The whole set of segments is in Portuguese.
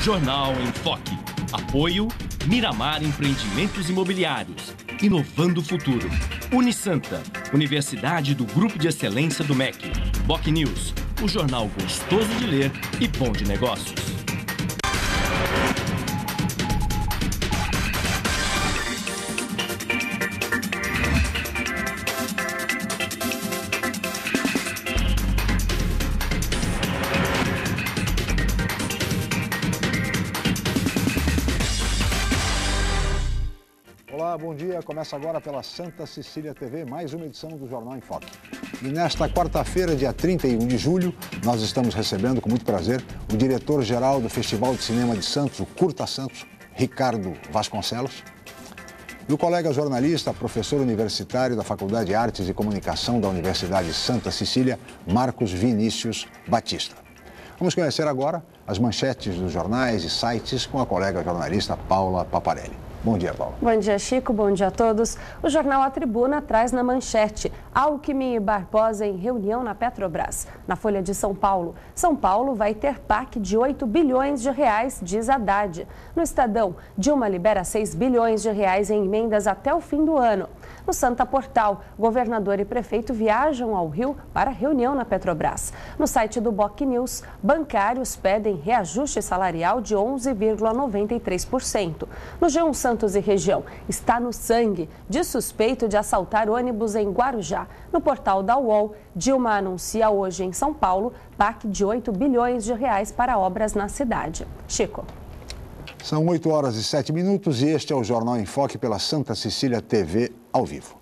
Jornal em Foque. Apoio Miramar Empreendimentos Imobiliários. Inovando o futuro. Unisanta, Universidade do Grupo de Excelência do MEC. Boc News, o jornal gostoso de ler e bom de negócios. Olá, bom dia. Começa agora pela Santa Cecília TV, mais uma edição do Jornal em Foque. E nesta quarta-feira, dia 31 de julho, nós estamos recebendo com muito prazer o diretor-geral do Festival de Cinema de Santos, o Curta Santos, Ricardo Vasconcelos, e o colega jornalista, professor universitário da Faculdade de Artes e Comunicação da Universidade Santa Cecília, Marcos Vinícius Batista. Vamos conhecer agora as manchetes dos jornais e sites com a colega jornalista Paula Paparelli. Bom dia, Paula. Bom dia, Chico. Bom dia a todos. O jornal A Tribuna traz na manchete: Alckmin e Barbosa em reunião na Petrobras. Na Folha de São Paulo, São Paulo vai ter PAC de 8 bilhões de reais, diz Haddad. No Estadão, Dilma libera 6 bilhões de reais em emendas até o fim do ano. No Santa Portal, governador e prefeito viajam ao Rio para reunião na Petrobras. No site do Boc News, bancários pedem reajuste salarial de 11,93%. No G1 Santos e região, está no sangue de suspeito de assaltar ônibus em Guarujá. No portal da UOL, Dilma anuncia hoje em São Paulo PAC de 8 bilhões de reais para obras na cidade. Chico. São 8 horas e 7 minutos e este é o Jornal em Foque pela Santa Cecília TV ao vivo.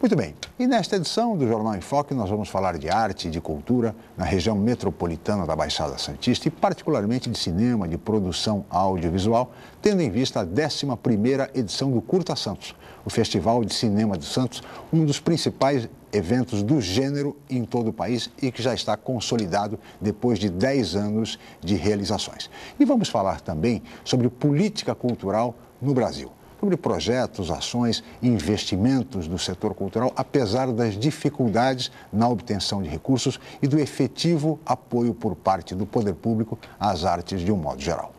Muito bem, e nesta edição do Jornal em Foque nós vamos falar de arte e de cultura na região metropolitana da Baixada Santista e particularmente de cinema, de produção audiovisual, tendo em vista a 11ª edição do Curta Santos, o Festival de Cinema de Santos, um dos principais eventos do gênero em todo o país e que já está consolidado depois de 10 anos de realizações. E vamos falar também sobre política cultural no Brasil, sobre projetos, ações e investimentos do setor cultural, apesar das dificuldades na obtenção de recursos e do efetivo apoio por parte do poder público às artes de um modo geral.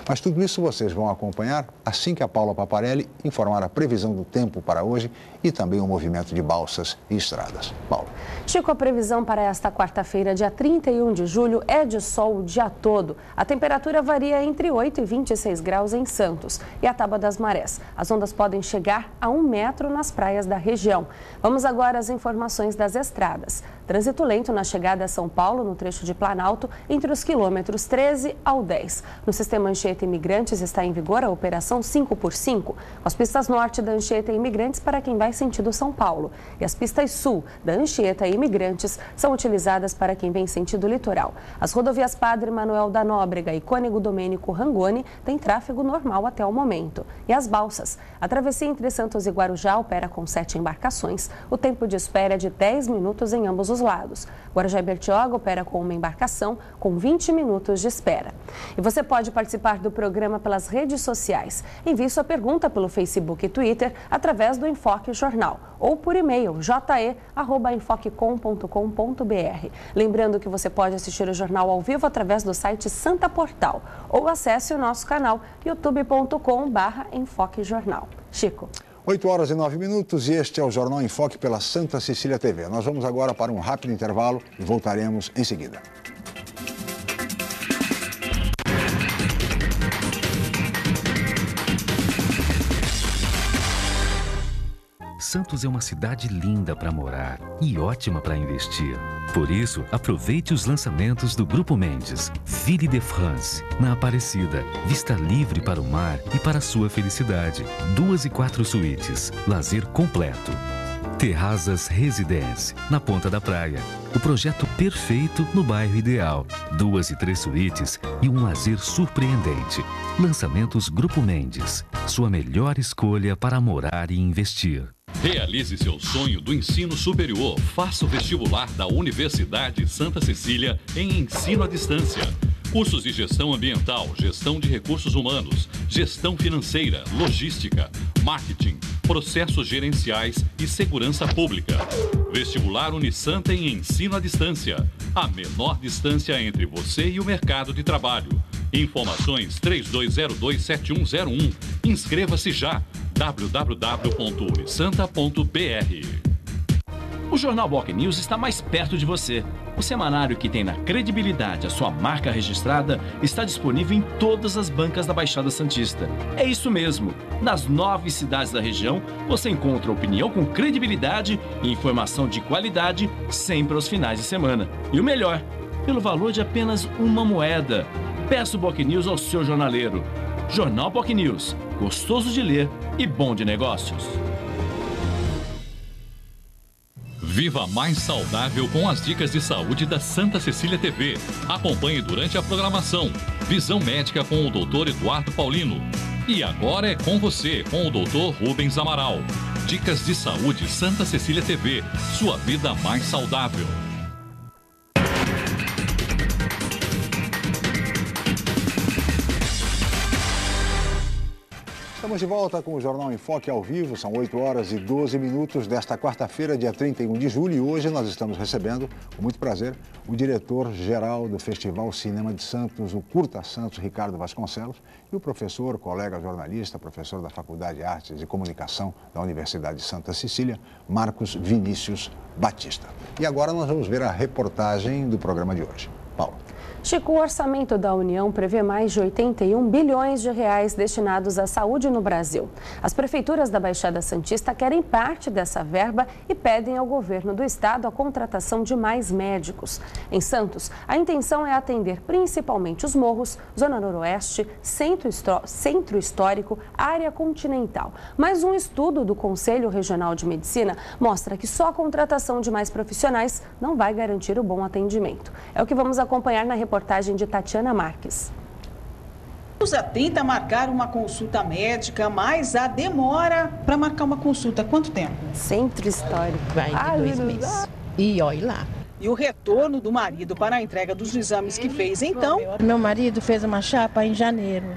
Mas tudo isso vocês vão acompanhar assim que a Paula Paparelli informar a previsão do tempo para hoje e também o movimento de balsas e estradas. Paula. Chico, a previsão para esta quarta-feira, dia 31 de julho, é de sol o dia todo. A temperatura varia entre 8 e 26 graus em Santos e a tábua das marés. As ondas podem chegar a 1 metro nas praias da região. Vamos agora às informações das estradas. Trânsito lento na chegada a São Paulo, no trecho de Planalto, entre os quilômetros 13 ao 10. No sistema Anchieta Imigrantes está em vigor a operação 5x5, com as pistas norte da Anchieta Imigrantes para quem vai sentido São Paulo. E as pistas sul da Anchieta Imigrantes são utilizadas para quem vem sentido litoral. As rodovias Padre Manuel da Nóbrega e Cônego Domênico Rangoni têm tráfego normal até o momento. E as balsas. A travessia entre Santos e Guarujá opera com 7 embarcações. O tempo de espera é de 10 minutos em ambos os lados. Guarujá e Bertioga opera com uma embarcação com 20 minutos de espera. E você pode participar do programa pelas redes sociais. Envie sua pergunta pelo Facebook e Twitter através do Enfoque Jornal ou por e-mail je@enfoquecom.com.br. Lembrando que você pode assistir o jornal ao vivo através do site Santa Portal ou acesse o nosso canal youtube.com/enfoquejornal. Chico. 8 horas e 9 minutos e este é o Jornal em Foque pela Santa Cecília TV. Nós vamos agora para um rápido intervalo e voltaremos em seguida. Santos é uma cidade linda para morar e ótima para investir. Por isso, aproveite os lançamentos do Grupo Mendes. Ville de France, na Aparecida. Vista livre para o mar e para a sua felicidade. 2 e 4 suítes. Lazer completo. Terrazas Residence, na Ponta da Praia. O projeto perfeito no bairro ideal. 2 e 3 suítes e um lazer surpreendente. Lançamentos Grupo Mendes. Sua melhor escolha para morar e investir. Realize seu sonho do ensino superior. Faça o vestibular da Universidade Santa Cecília em ensino à distância. Cursos de gestão ambiental, gestão de recursos humanos, gestão financeira, logística, marketing, processos gerenciais e segurança pública. Vestibular Unisanta em ensino à distância. A menor distância entre você e o mercado de trabalho. Informações 32027101. Inscreva-se já. www.unisanta.br. O Jornal Boc News está mais perto de você. O semanário que tem na credibilidade a sua marca registrada está disponível em todas as bancas da Baixada Santista. É isso mesmo. Nas 9 cidades da região, você encontra opinião com credibilidade e informação de qualidade sempre aos finais de semana. E o melhor, pelo valor de apenas uma moeda. Peça o Boc News ao seu jornaleiro. Jornal Boc News. Gostoso de ler e bom de negócios. Viva mais saudável com as dicas de saúde da Santa Cecília TV. Acompanhe durante a programação. Visão médica com o Dr. Eduardo Paulino. E agora é com você, com o Dr. Rubens Amaral. Dicas de saúde Santa Cecília TV. Sua vida mais saudável. Estamos de volta com o Jornal em Foque ao vivo, são 8 horas e 12 minutos desta quarta-feira, dia 31 de julho, e hoje nós estamos recebendo, com muito prazer, o diretor-geral do Festival Cinema de Santos, o Curta Santos, Ricardo Vasconcelos, e o professor, colega jornalista, professor da Faculdade de Artes e Comunicação da Universidade de Santa Cecília, Marcos Vinícius Batista. E agora nós vamos ver a reportagem do programa de hoje. Paulo. Chico, o orçamento da União prevê mais de 81 bilhões de reais destinados à saúde no Brasil. As prefeituras da Baixada Santista querem parte dessa verba e pedem ao governo do estado a contratação de mais médicos. Em Santos, a intenção é atender principalmente os morros, Zona Noroeste, Centro Histórico, área continental. Mas um estudo do Conselho Regional de Medicina mostra que só a contratação de mais profissionais não vai garantir o bom atendimento. É o que vamos acompanhar na reportagem de Tatiana Marques. Usa tenta marcar uma consulta médica, mas a demora para marcar uma consulta. Quanto tempo? Centro Histórico. Vai de 2 meses. E olha lá. E o retorno do marido para a entrega dos exames que fez, então? Meu marido fez uma chapa em janeiro,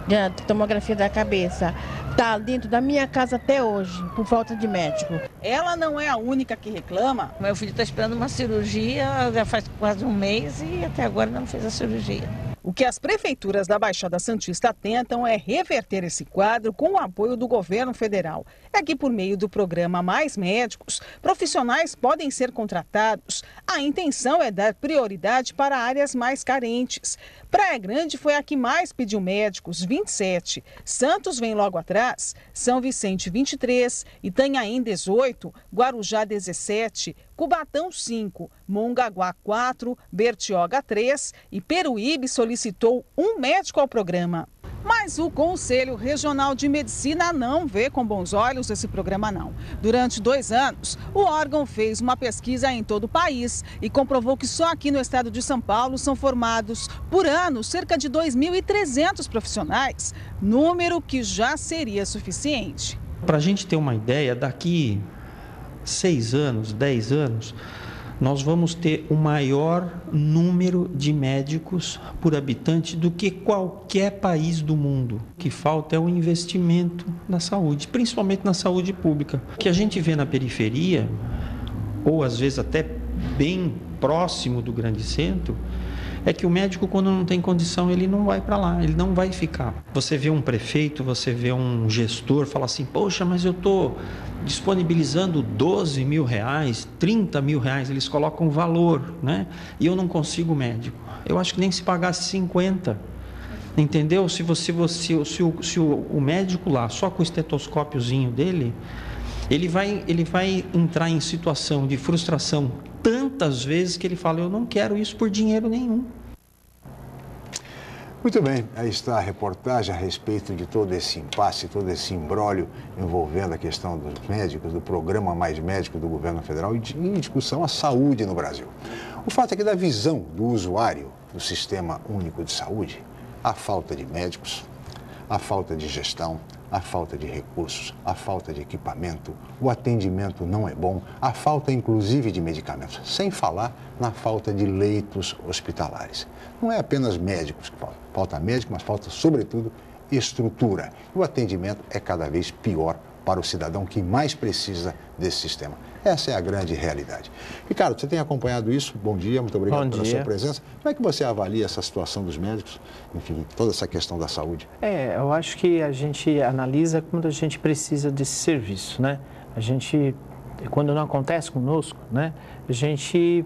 de tomografia da cabeça. Está dentro da minha casa até hoje, por falta de médico. Ela não é a única que reclama. Meu filho está esperando uma cirurgia, já faz quase um mês e até agora não fez a cirurgia. O que as prefeituras da Baixada Santista tentam é reverter esse quadro com o apoio do governo federal. É que por meio do programa Mais Médicos, profissionais podem ser contratados. A intenção é dar prioridade para áreas mais carentes. Praia Grande foi a que mais pediu médicos, 27. Santos vem logo atrás, São Vicente 23, Itanhaém 18, Guarujá 17, Cubatão 5, Mongaguá 4, Bertioga 3 e Peruíbe solicitou um médico ao programa. Mas o Conselho Regional de Medicina não vê com bons olhos esse programa não. Durante 2 anos, o órgão fez uma pesquisa em todo o país e comprovou que só aqui no estado de São Paulo são formados por ano cerca de 2.300 profissionais, número que já seria suficiente. Para a gente ter uma ideia, daqui 6 anos, 10 anos, nós vamos ter o maior número de médicos por habitante do que qualquer país do mundo. O que falta é o investimento na saúde, principalmente na saúde pública. O que a gente vê na periferia, ou às vezes até bem próximo do grande centro, é que o médico, quando não tem condição, ele não vai para lá, ele não vai ficar. Você vê um prefeito, você vê um gestor, fala assim, poxa, mas eu estou disponibilizando 12 mil reais, 30 mil reais, eles colocam valor, né? E eu não consigo médico. Eu acho que nem se pagasse 50, entendeu? Se o médico lá, só com o estetoscópiozinho dele, ele vai entrar em situação de frustração tantas vezes que ele fala, eu não quero isso por dinheiro nenhum. Muito bem, aí está a reportagem a respeito de todo esse impasse, todo esse imbróglio envolvendo a questão dos médicos, do programa Mais Médico do governo federal e em discussão a saúde no Brasil. O fato é que da visão do usuário do Sistema Único de Saúde, a falta de médicos, a falta de gestão, a falta de recursos, a falta de equipamento, o atendimento não é bom, a falta inclusive de medicamentos, sem falar na falta de leitos hospitalares. Não é apenas médicos que falta médico, mas falta sobretudo estrutura. E o atendimento é cada vez pior para o cidadão que mais precisa desse sistema. Essa é a grande realidade. Ricardo, você tem acompanhado isso? Bom dia, muito obrigado pela sua presença. Como é que você avalia essa situação dos médicos, enfim, toda essa questão da saúde? Eu acho que a gente analisa quando a gente precisa desse serviço, né? A gente, quando não acontece conosco, né? A gente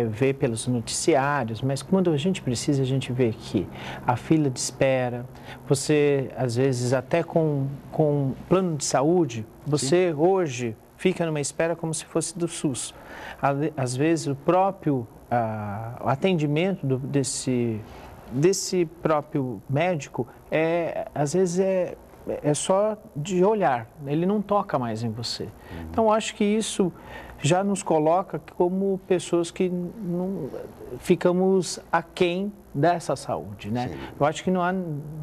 vê pelos noticiários, mas quando a gente precisa, a gente vê que a fila de espera, você, às vezes, até com plano de saúde, você Sim. hoje fica numa espera como se fosse do SUS. Às vezes, o próprio atendimento desse próprio médico, às vezes, é só de olhar, ele não toca mais em você. Então, acho que isso já nos coloca como pessoas que não ficamos aquém dessa saúde, né? Sim. Eu acho que não há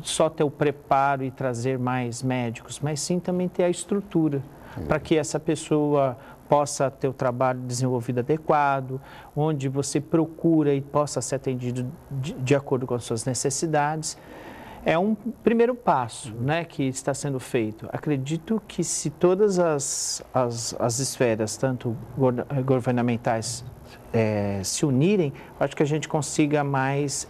só ter o preparo e trazer mais médicos, mas sim também ter a estrutura para que essa pessoa possa ter o trabalho desenvolvido adequado, onde você procura e possa ser atendido de acordo com as suas necessidades. É um primeiro passo, né, que está sendo feito. Acredito que se todas as esferas, tanto governamentais, se unirem, acho que a gente consiga mais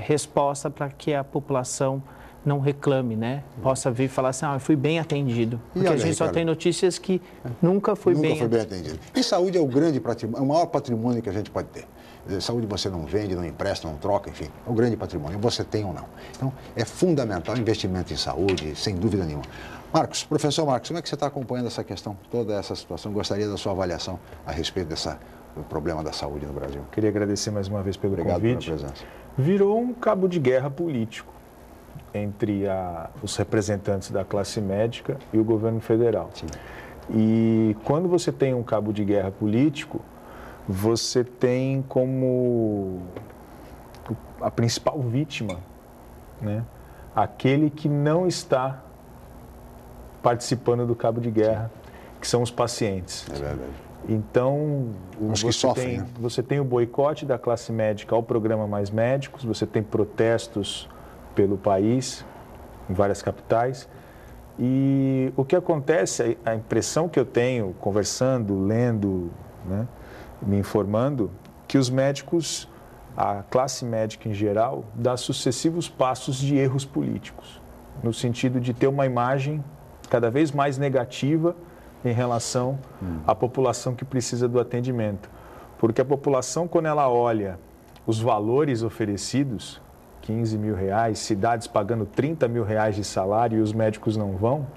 resposta para que a população não reclame, né? Possa vir e falar assim, eu fui bem atendido. Porque a gente só tem notícias que nunca foi bem atendido. E saúde é o maior patrimônio que a gente pode ter. Saúde você não vende, não empresta, não troca, enfim, é um grande patrimônio, você tem ou não. Então, é fundamental o investimento em saúde, sem dúvida nenhuma. Marcos, professor Marcos, como é que você está acompanhando essa questão, toda essa situação? Gostaria da sua avaliação a respeito do problema da saúde no Brasil. Queria agradecer mais uma vez pelo convite. Obrigado pela presença. Virou um cabo de guerra político entre os representantes da classe médica e o governo federal. Sim. E quando você tem um cabo de guerra político, você tem como a principal vítima, né, aquele que não está participando do cabo de guerra, que são os pacientes. É verdade. Então, né? Você tem o boicote da classe médica ao programa Mais Médicos, você tem protestos pelo país, em várias capitais. E o que acontece, a impressão que eu tenho, conversando, lendo, né, me informando, que os médicos, a classe médica em geral, dá sucessivos passos de erros políticos, no sentido de ter uma imagem cada vez mais negativa em relação à população que precisa do atendimento. Porque a população, quando ela olha os valores oferecidos, 15 mil reais, cidades pagando 30 mil reais de salário e os médicos não vão,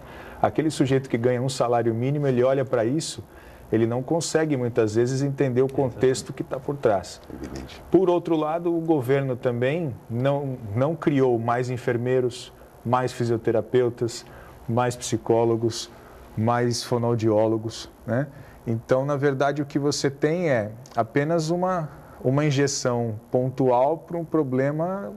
aquele sujeito que ganha um salário mínimo, ele olha para isso, ele não consegue muitas vezes entender o contexto que está por trás. Evidente. Por outro lado, o governo também não criou mais enfermeiros, mais fisioterapeutas, mais psicólogos, mais fonoaudiólogos, né? Então, na verdade, o que você tem é apenas uma injeção pontual para um problema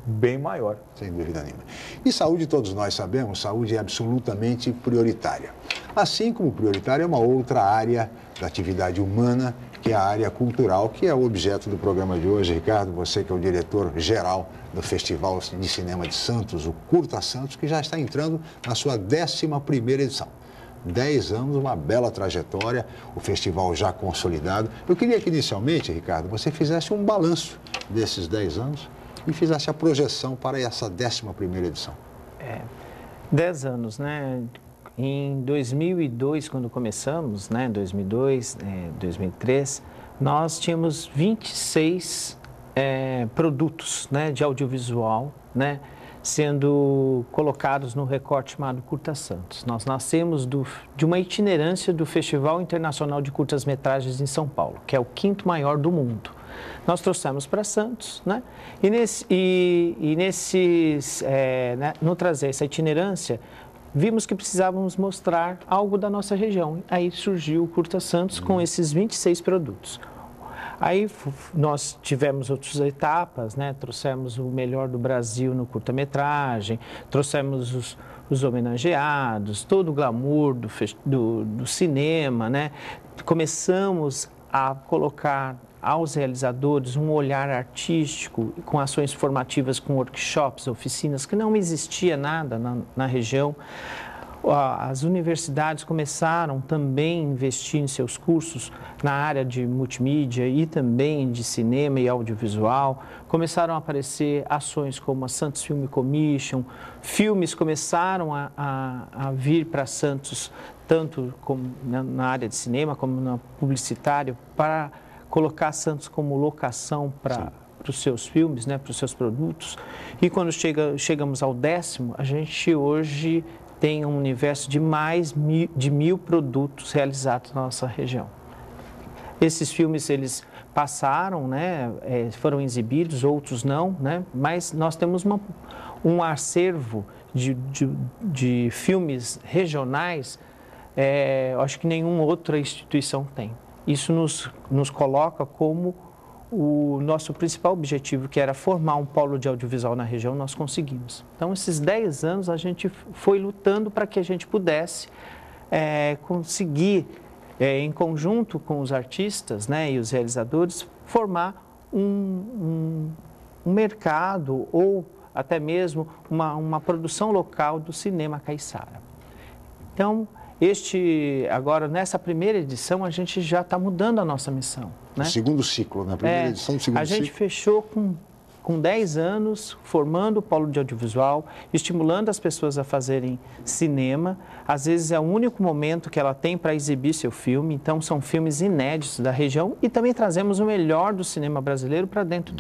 bem maior. Sem dúvida nenhuma. E saúde, todos nós sabemos, saúde é absolutamente prioritária. Assim como prioritária é uma outra área da atividade humana, que é a área cultural, que é o objeto do programa de hoje. Ricardo, você que é o diretor-geral do Festival de Cinema de Santos, o Curta Santos, que já está entrando na sua 11ª edição. 10 anos, uma bela trajetória, o festival já consolidado. Eu queria que, inicialmente, Ricardo, você fizesse um balanço desses 10 anos e fizesse a projeção para essa 11ª edição. 10 anos, né? Em 2002, quando começamos, né? 2002, 2003, nós tínhamos 26 produtos, né, de audiovisual, né, sendo colocados no recorte chamado Curta Santos. Nós nascemos de uma itinerância do Festival Internacional de Curtas-Metragens em São Paulo, que é o 5º maior do mundo. Nós trouxemos para Santos, né? No trazer essa itinerância, vimos que precisávamos mostrar algo da nossa região. Aí surgiu o Curta Santos com esses 26 produtos. Aí nós tivemos outras etapas, né? Trouxemos o melhor do Brasil no curta-metragem, trouxemos os homenageados, todo o glamour do cinema, né? Começamos a colocar aos realizadores um olhar artístico, com ações formativas, com workshops, oficinas, que não existia nada na região. As universidades começaram também a investir em seus cursos na área de multimídia e também de cinema e audiovisual. Começaram a aparecer ações como a Santos Film Commission, filmes começaram a vir para Santos, tanto como na área de cinema como na publicitária, para colocar Santos como locação para os seus filmes, né, para os seus produtos. E quando chegamos ao 10º, a gente hoje tem um universo de mais de 1.000 produtos realizados na nossa região. Esses filmes, eles passaram, né, foram exibidos, outros não, né, mas nós temos um acervo de filmes regionais, acho que nenhuma outra instituição tem. Isso nos coloca como o nosso principal objetivo, que era formar um polo de audiovisual na região, nós conseguimos. Então, esses 10 anos, a gente foi lutando para que a gente pudesse conseguir, em conjunto com os artistas, né, e os realizadores, formar um mercado ou até mesmo uma produção local do cinema caiçara. Então, agora, nessa primeira edição, a gente já está mudando a nossa missão. Né? Segundo ciclo, na primeira edição do segundo ciclo. A gente fechou com 10 anos, formando o polo de audiovisual, estimulando as pessoas a fazerem cinema. Às vezes é o único momento que ela tem para exibir seu filme, então são filmes inéditos da região e também trazemos o melhor do cinema brasileiro para dentro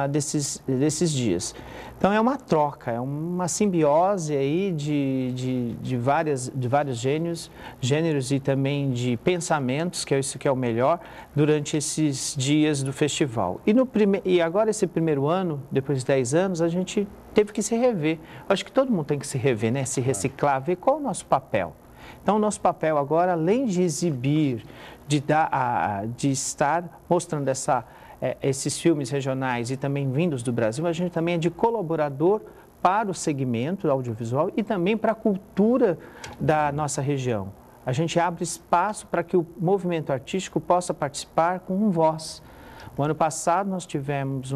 desses dias. Então é uma troca, é uma simbiose aí de vários gêneros e também de pensamentos, que é isso que é o melhor, durante esses dias do festival. E agora esse primeiro ano, depois de 10 anos, a gente teve que se rever. Acho que todo mundo tem que se rever, né? Se reciclar, ver qual é o nosso papel. Então o nosso papel agora, além de exibir, de estar mostrando esses filmes regionais e também vindos do Brasil, a gente também é de colaborador para o segmento audiovisual e também para a cultura da nossa região. A gente abre espaço para que o movimento artístico possa participar com voz. O ano passado nós tivemos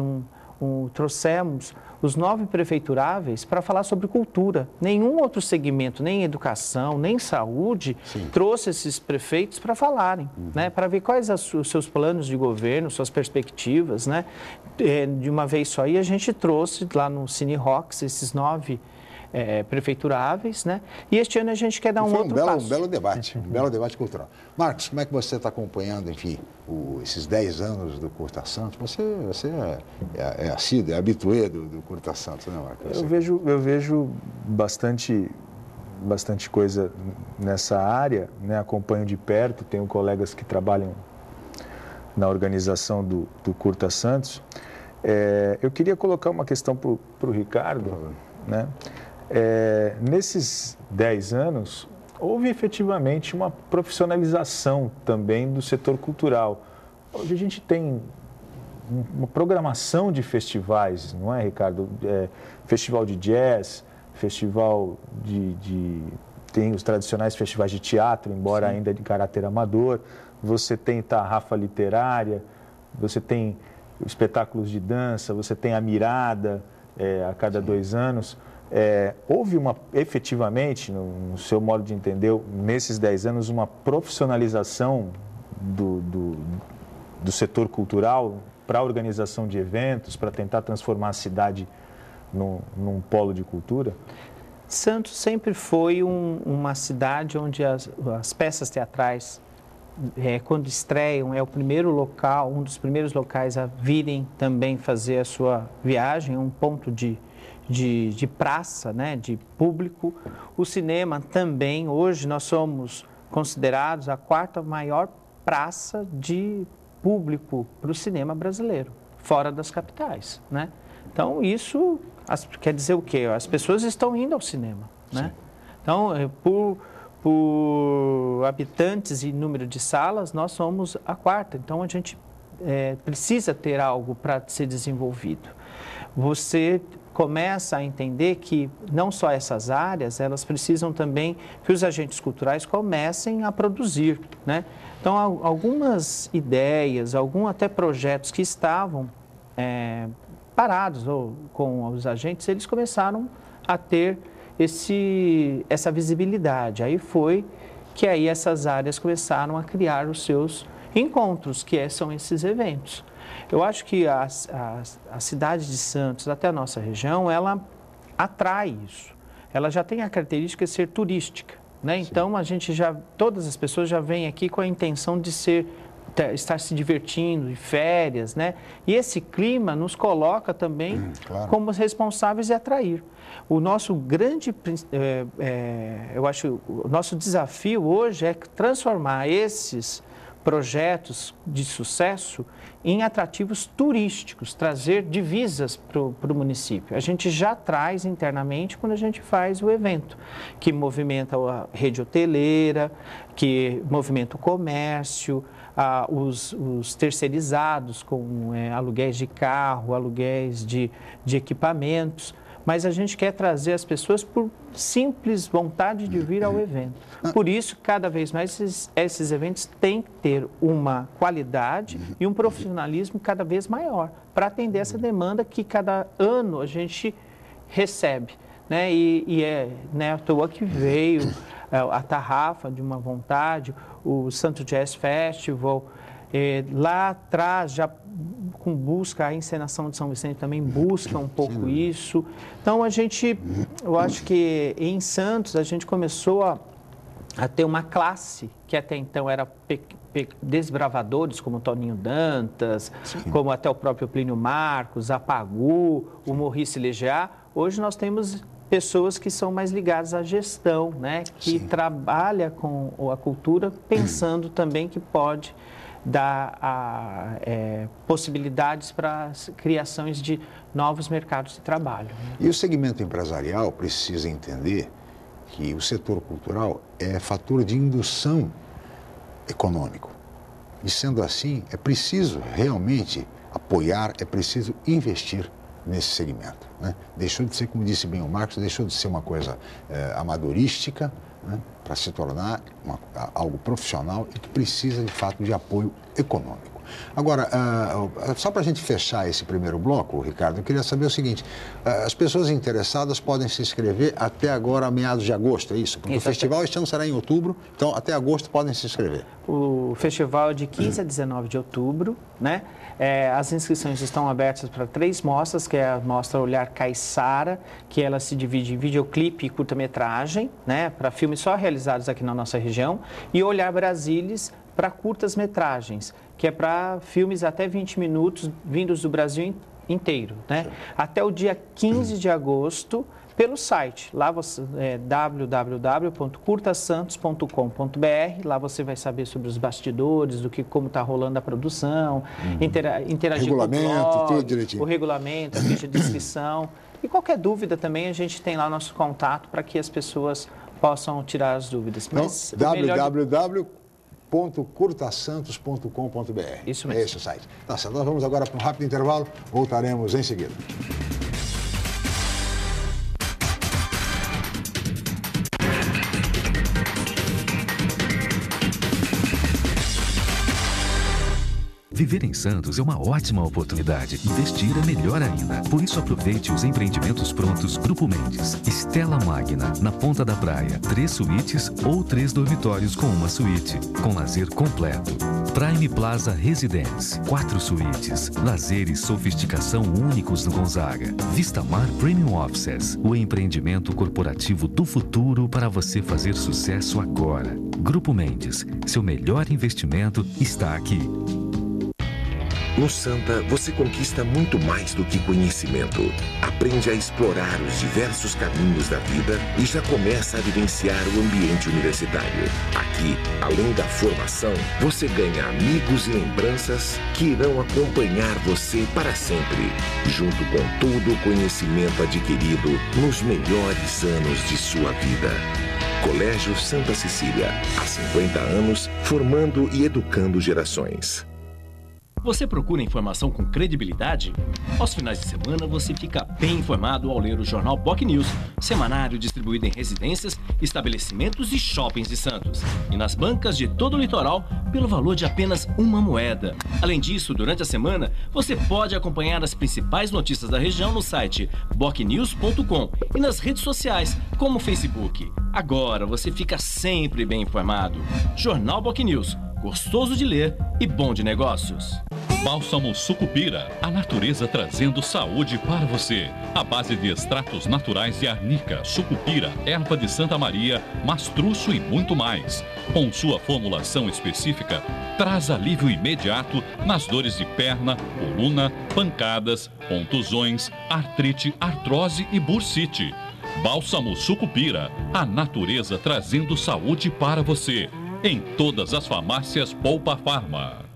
trouxemos os 9 prefeituráveis para falar sobre cultura. Nenhum outro segmento, nem educação, nem saúde, trouxe esses prefeitos para falarem, né? Para ver quais os seus planos de governo, suas perspectivas, né? De uma vez só. E a gente trouxe lá no Cine Rocks esses 9 prefeituráveis, né? E este ano a gente quer dar um outro passo. Um belo debate cultural. Marcos, como é que você está acompanhando, enfim, esses 10 anos do Curta Santos? Você é assíduo, é habituê do Curta Santos, né, Marcos? Eu vejo bastante coisa nessa área, né? Acompanho de perto, tenho colegas que trabalham na organização do Curta Santos. Eu queria colocar uma questão para o Ricardo, né? Nesses 10 anos, houve efetivamente uma profissionalização também do setor cultural. Hoje a gente tem uma programação de festivais, não é, Ricardo? Festival de jazz, festival tem os tradicionais festivais de teatro, embora ainda de caráter amador. Você tem tarrafa literária, você tem espetáculos de dança, você tem a mirada a cada 2 anos. Houve efetivamente, no seu modo de entender, nesses 10 anos, uma profissionalização do setor cultural para a organização de eventos, para tentar transformar a cidade num polo de cultura? Santos sempre foi uma cidade onde as peças teatrais, quando estreiam, é o primeiro local, um dos primeiros locais a virem também fazer a sua viagem, um ponto de praça, né, de público. O cinema também, hoje nós somos considerados a 4ª maior praça de público para o cinema brasileiro, fora das capitais, né? Então isso quer dizer o quê? As pessoas estão indo ao cinema, né? Então, por habitantes e número de salas, nós somos a 4ª. Então a gente precisa ter algo para ser desenvolvido. Você começa a entender que não só essas áreas, elas precisam também que os agentes culturais comecem a produzir, né? Então, algumas ideias, até projetos que estavam parados com os agentes, eles começaram a ter essa visibilidade. Aí foi que aí essas áreas começaram a criar os seus encontros, que são esses eventos. Eu acho que a cidade de Santos, até a nossa região, ela atrai isso. Ela já tem a característica de ser turística, né? Então, todas as pessoas já vêm aqui com a intenção de estar se divertindo, em férias, né? E esse clima nos coloca também como responsáveis de atrair. O nosso grande, o nosso desafio hoje é transformar esses projetos de sucesso em atrativos turísticos, trazer divisas para o município. A gente já traz internamente quando a gente faz o evento, que movimenta a rede hoteleira, que movimenta o comércio, os terceirizados com aluguéis de carro, aluguéis de equipamentos. Mas a gente quer trazer as pessoas por simples vontade de vir ao evento. Por isso, cada vez mais, esses eventos têm que ter uma qualidade e um profissionalismo cada vez maior para atender essa demanda que cada ano a gente recebe, né? Né, à toa que veio a Tarrafa de uma vontade, o Santo Jazz Festival, lá atrás, já com busca, a encenação de São Vicente também busca um pouco isso. Então, eu acho que em Santos a gente começou a ter uma classe que até então era desbravadores, como Toninho Dantas, como até o próprio Plínio Marcos, a Pagu, o Maurice Legeat. Hoje nós temos pessoas que são mais ligadas à gestão, né? Que trabalha com a cultura, pensando também que pode dar possibilidades para as criações de novos mercados de trabalho. E o segmento empresarial precisa entender que o setor cultural é fator de indução econômico. E sendo assim, é preciso realmente apoiar, é preciso investir nesse segmento, né? Deixou de ser, como disse bem o Marcos, deixou de ser uma coisa amadorística, né, para se tornar algo profissional e que precisa, de fato, de apoio econômico. Agora, só para a gente fechar esse primeiro bloco, Ricardo, eu queria saber o seguinte: as pessoas interessadas podem se inscrever até agora, meados de agosto, é isso? Porque o festival este ano será em outubro, então até agosto podem se inscrever. O festival é de 15 a 19 de outubro, né? As inscrições estão abertas para 3 mostras, que é a mostra Olhar Caiçara, que ela se divide em videoclipe e curta-metragem, né, para filmes só realizados aqui na nossa região, e Olhar Brasilis para curtas-metragens, que é para filmes até 20 minutos vindos do Brasil inteiro, né? Até o dia 15 de agosto, pelo site, lá você www.curtasantos.com.br, lá você vai saber sobre os bastidores, como está rolando a produção, interagir com o blog, tudo direitinho. O regulamento, a ficha de inscrição. E qualquer dúvida também, a gente tem lá nosso contato para que as pessoas possam tirar as dúvidas. Mas www.curtasantos.com.br. Isso mesmo. É esse o site. Tá certo, nós vamos agora para um rápido intervalo, voltaremos em seguida. Viver em Santos é uma ótima oportunidade. Investir é melhor ainda. Por isso, aproveite os empreendimentos prontos Grupo Mendes. Stella Magna, na Ponta da Praia. 3 suítes ou 3 dormitórios com uma suíte. Com lazer completo. Prime Plaza Residence. 4 suítes. Lazer e sofisticação únicos no Gonzaga. Vista Mar Premium Offices. O empreendimento corporativo do futuro para você fazer sucesso agora. Grupo Mendes. Seu melhor investimento está aqui. No Santa, você conquista muito mais do que conhecimento. Aprende a explorar os diversos caminhos da vida e já começa a vivenciar o ambiente universitário. Aqui, além da formação, você ganha amigos e lembranças que irão acompanhar você para sempre, junto com todo o conhecimento adquirido nos melhores anos de sua vida. Colégio Santa Cecília, há 50 anos, formando e educando gerações. Você procura informação com credibilidade? Aos finais de semana, você fica bem informado ao ler o jornal BOC News, semanário distribuído em residências, estabelecimentos e shoppings de Santos. E nas bancas de todo o litoral, pelo valor de apenas uma moeda. Além disso, durante a semana, você pode acompanhar as principais notícias da região no site bocnews.com e nas redes sociais, como o Facebook. Agora você fica sempre bem informado. Jornal BOC News, gostoso de ler e bom de negócios. Bálsamo Sucupira, a natureza trazendo saúde para você. À base de extratos naturais de arnica, sucupira, erva de Santa Maria, mastruço e muito mais. Com sua formulação específica, traz alívio imediato nas dores de perna, coluna, pancadas, contusões, artrite, artrose e bursite. Bálsamo Sucupira, a natureza trazendo saúde para você. Em todas as farmácias Poupa Farma.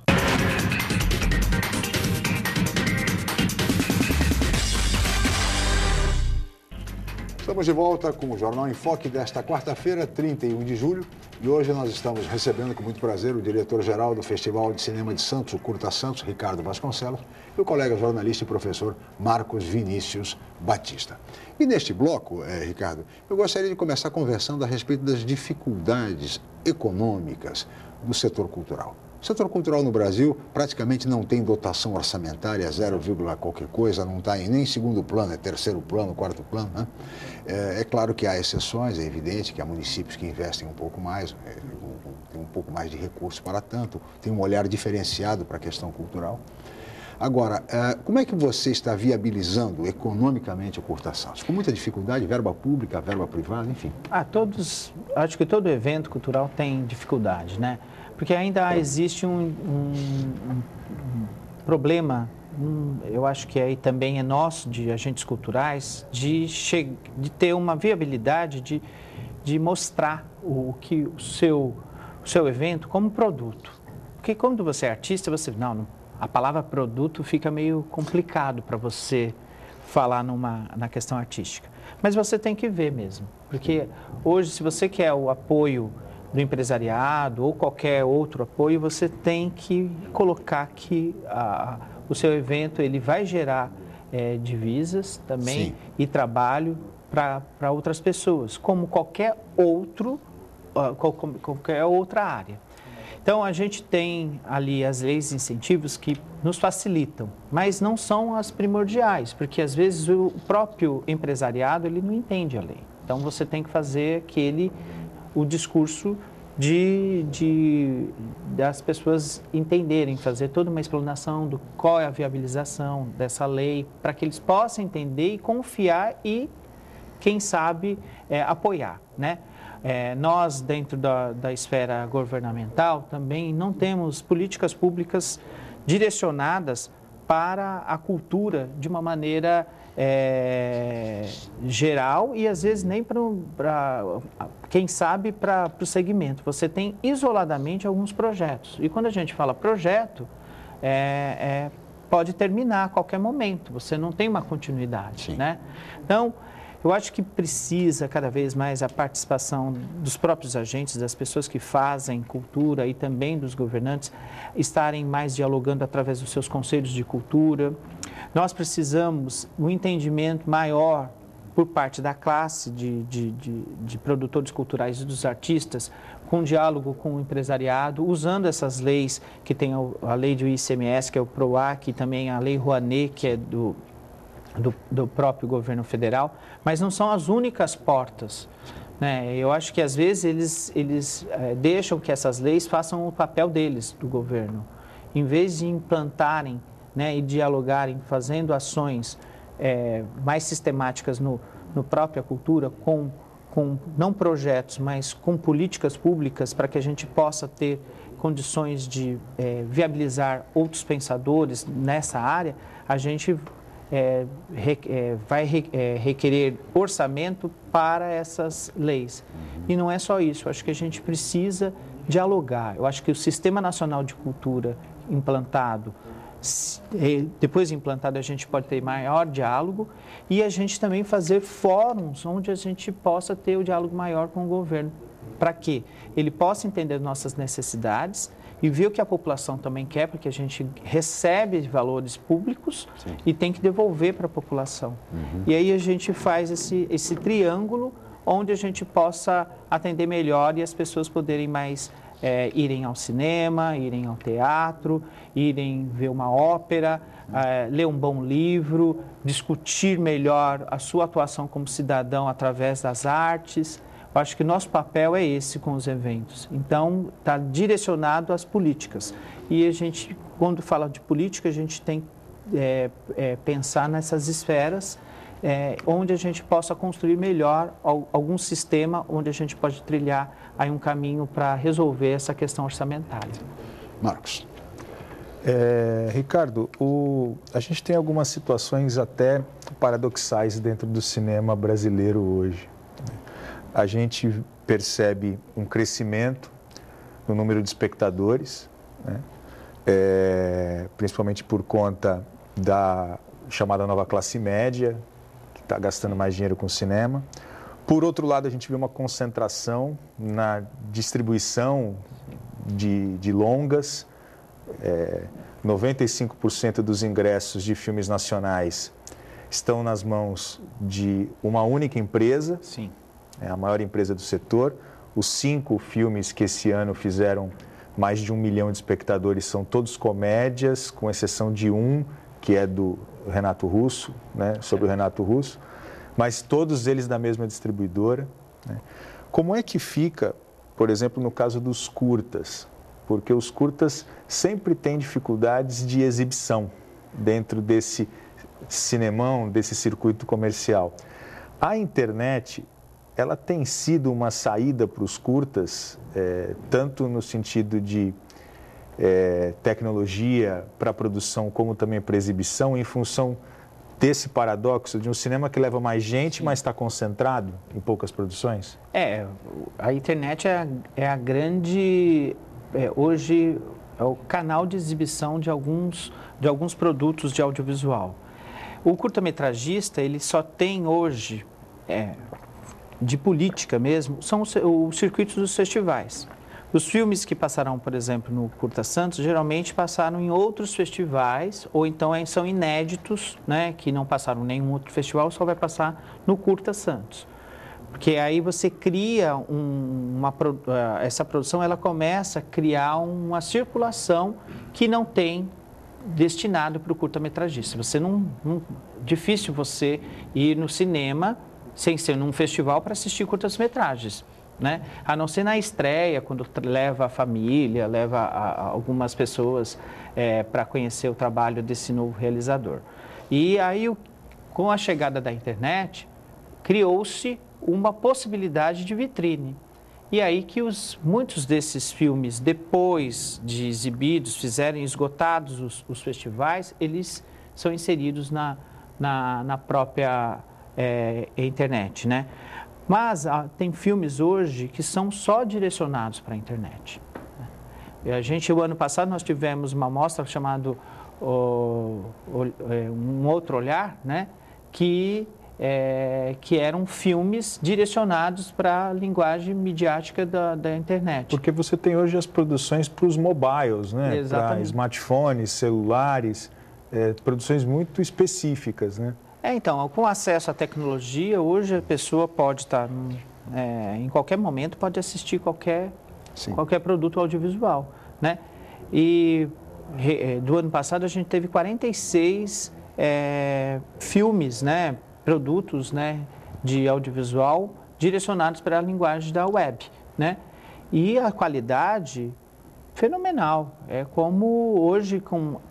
Estamos de volta com o Jornal em Foque desta quarta-feira, 31 de julho. E hoje nós estamos recebendo com muito prazer o diretor-geral do Festival de Cinema de Santos, o Curta Santos, Ricardo Vasconcelos, e o colega jornalista e professor Marcos Vinícius Batista. E neste bloco, Ricardo, eu gostaria de começar conversando a respeito das dificuldades econômicas do setor cultural. O setor cultural no Brasil praticamente não tem dotação orçamentária, 0, qualquer coisa, não está em nem segundo plano, é terceiro plano, quarto plano, né? É claro que há exceções, é evidente que há municípios que investem um pouco mais, tem um pouco mais de recursos para tanto, tem um olhar diferenciado para a questão cultural. Agora, como é que você está viabilizando economicamente o Curta Santos? Com muita dificuldade, verba pública, verba privada, enfim. Acho que todo evento cultural tem dificuldade, né? Porque ainda existe um problema, eu acho que aí também é nosso, de agentes culturais, de ter uma viabilidade de mostrar o seu evento como produto. Porque quando você é artista, a palavra produto fica meio complicado para você falar na questão artística. Mas você tem que ver mesmo, porque hoje, se você quer o apoio do empresariado ou qualquer outro apoio, você tem que colocar que o seu evento ele vai gerar divisas também. Sim. E trabalho para outras pessoas, como qualquer outra área. Então, a gente tem ali as leis de incentivos que nos facilitam, mas não são as primordiais, porque às vezes o próprio empresariado ele não entende a lei. Então, você tem que fazer o discurso das pessoas entenderem, fazer toda uma explanação do qual é a viabilização dessa lei, para que eles possam entender e confiar e, quem sabe, apoiar, né? Nós, dentro da esfera governamental, também não temos políticas públicas direcionadas para a cultura de uma maneira geral e, às vezes, nem quem sabe, para o segmento. Você tem isoladamente alguns projetos. E quando a gente fala projeto, pode terminar a qualquer momento. Você não tem uma continuidade, né? Então, eu acho que precisa cada vez mais a participação dos próprios agentes, das pessoas que fazem cultura e também dos governantes estarem mais dialogando através dos seus conselhos de cultura. Nós precisamos um entendimento maior por parte da classe de produtores culturais e dos artistas, com diálogo com o empresariado, usando essas leis, que tem a lei do ICMS, que é o PROAC, e também a lei Rouanet, que é do próprio governo federal, mas não são as únicas portas, né? Eu acho que às vezes eles deixam que essas leis façam o papel deles, do governo, em vez de implantarem, né, e dialogarem, fazendo ações mais sistemáticas no própria cultura, com não projetos, mas com políticas públicas, para que a gente possa ter condições de viabilizar outros pensadores nessa área. A gente vai requerer orçamento para essas leis. E não é só isso, eu acho que a gente precisa dialogar. Eu acho que o Sistema Nacional de Cultura implantado, depois de implantado, a gente pode ter maior diálogo e a gente também fazer fóruns onde a gente possa ter o diálogo maior com o governo, para que ele possa entender nossas necessidades e ver o que a população também quer, porque a gente recebe valores públicos e tem que devolver para a população. E aí a gente faz esse triângulo onde a gente possa atender melhor e as pessoas poderem mais irem ao cinema, irem ao teatro, irem ver uma ópera, ler um bom livro, discutir melhor a sua atuação como cidadão através das artes. Eu acho que nosso papel é esse com os eventos. Então, está direcionado às políticas. E a gente, quando fala de política, a gente tem que pensar nessas esferas onde a gente possa construir melhor algum sistema onde a gente pode trilhar aí um caminho para resolver essa questão orçamentária. Marcos. Ricardo, a gente tem algumas situações até paradoxais dentro do cinema brasileiro hoje. A gente percebe um crescimento no número de espectadores, né? Principalmente por conta da chamada nova classe média, que está gastando mais dinheiro com cinema. Por outro lado, a gente vê uma concentração na distribuição de longas. 95% dos ingressos de filmes nacionais estão nas mãos de uma única empresa. Sim. É a maior empresa do setor. Os 5 filmes que esse ano fizeram mais de 1 milhão de espectadores são todos comédias, com exceção de um, que é do Renato Russo, né? Sobre o Renato Russo, mas todos eles da mesma distribuidora, né? Como é que fica, por exemplo, no caso dos curtas? Porque os curtas sempre têm dificuldades de exibição dentro desse cinemão, desse circuito comercial. A internet, ela tem sido uma saída para os curtas, tanto no sentido de tecnologia para produção, como também para exibição, em função desse paradoxo de um cinema que leva mais gente, mas está concentrado em poucas produções? A internet é a grande... hoje é o canal de exibição de alguns produtos de audiovisual. O curta-metragista, ele só tem hoje, de política mesmo, são os circuitos dos festivais. Os filmes que passarão, por exemplo, no Curta Santos, geralmente passaram em outros festivais, ou então são inéditos, né, que não passaram em nenhum outro festival, só vai passar no Curta Santos. Porque aí você cria essa produção, ela começa a criar uma circulação que não tem destinado para o curta-metragista. Difícil você ir no cinema sem ser num festival para assistir curtas-metragens, né? A não ser na estreia, quando leva a família, leva algumas pessoas para conhecer o trabalho desse novo realizador. E aí, com a chegada da internet, criou-se uma possibilidade de vitrine. E aí que muitos desses filmes, depois de exibidos, esgotados os festivais, eles são inseridos na própria internet, né? Mas tem filmes hoje que são só direcionados para a internet. O ano passado, nós tivemos uma mostra chamada Um Outro Olhar, né? Que eram filmes direcionados para a linguagem midiática da internet. Porque você tem hoje as produções para os mobiles, né? Para smartphones, celulares, produções muito específicas, né? Então, com acesso à tecnologia, hoje a pessoa pode estar, em qualquer momento, pode assistir qualquer produto audiovisual, né? E do ano passado a gente teve 46 filmes, né? Produtos, né, de audiovisual direcionados para a linguagem da web, né? E a qualidade fenomenal. É como hoje, como